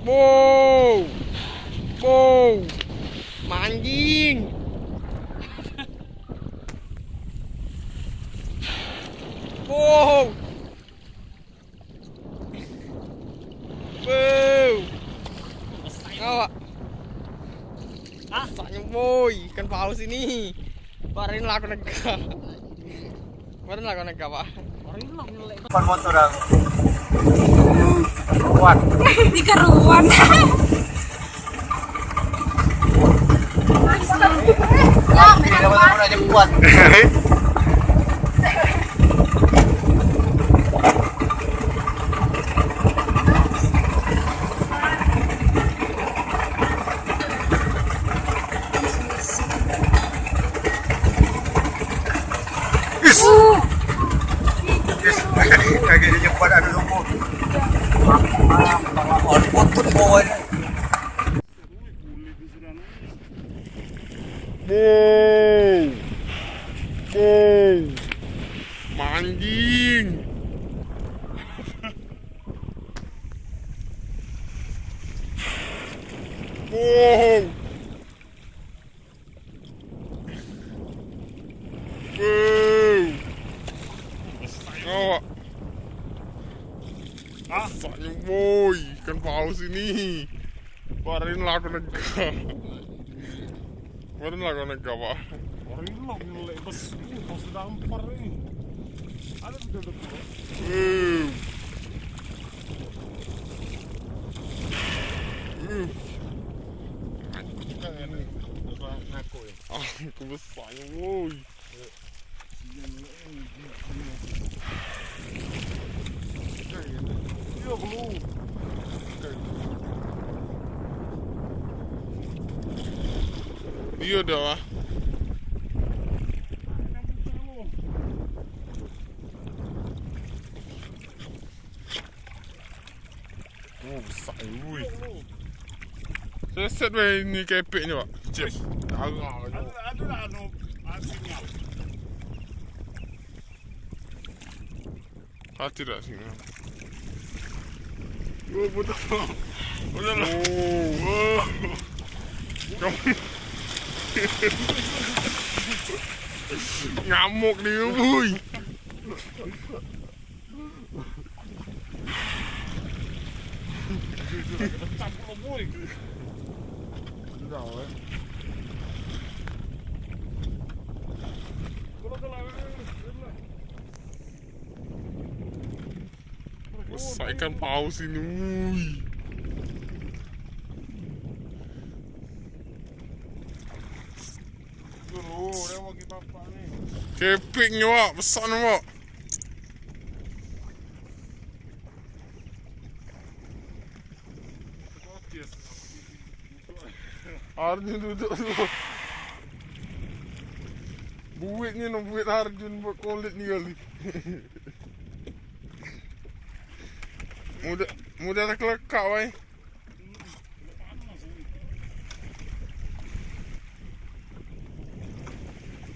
Wow, wow, manjing. Wow, wow, ngawak. Besarnya boy, ikan paus ini. Kemarin lah aku negak. Kemarin lah aku negak pak. Kon motor aku. Ruan. Di keruan. Ya, Kamu aja kuat. Lagi di jemput ada lumpur. Putut boy. Wow, wow, manjing. Wow, wow, ngawak. Besarnya boy, ikan paus ini. Kemarin lah aku negak. Kemarin lah aku negak pak. Orang mulai bos Terdampar ini. Ada sudah dekat. Ngaku ya. Aku besarnya boy. Iya belum. Iya dah lah. Oh besar boy. Saya set ini kepeknya pak. Cek. Ada lah sinyal. Hati tak sini. Oh betul. Udah lah. Oh. Kamu ngamuk dia boy. Campur boy. Sudah eh. Besar ikan paus ini wuih. Dulu dia mau kita apa nih? Kepiknya pak, besar nih pak. Arjun duduk dulu. Buitnya no buit Arjun buat kulit nih kali. Mudah tak lekak wai.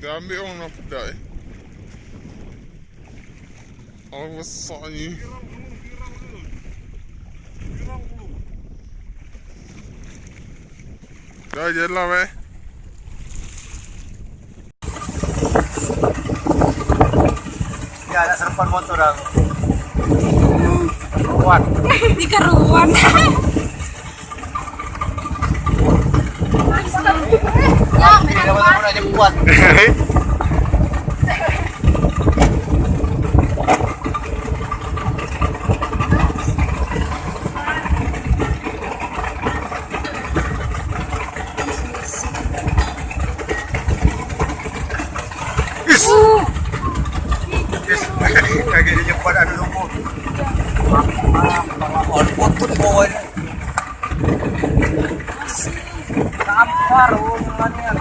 Dia ambil orang nak pedak eh. Orang besar ni. Dah jalan weh. Ya ada serpan motor aku. Ruan. Di keruan. Ya, Kamu aja kuat. Lagi di jemput ada lumpur. Putut boy. Terdampar hubungannya.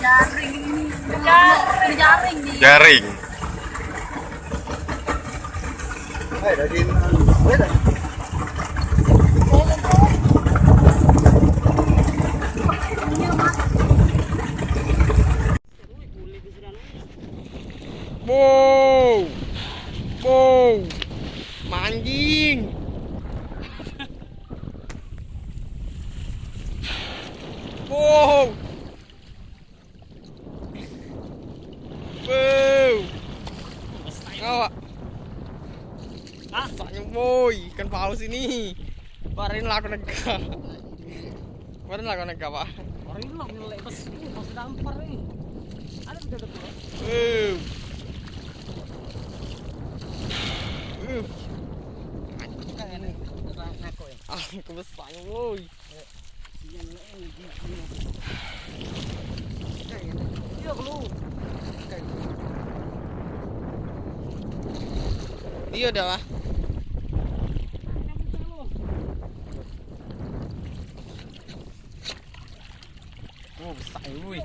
Jaring ini. Jaring di. Jaring. Dari Wow, wow, manjing. Besarnya boy, ikan paus ini. Kemarin lah aku negak. Kemarin lah aku negak pak. Orang ini nilai pas terdampar ini. Ada udah bro. Kayak ngako ya. Ah, kebesarnya boy. Iya belum. Dia udah lah. Oh besar boy.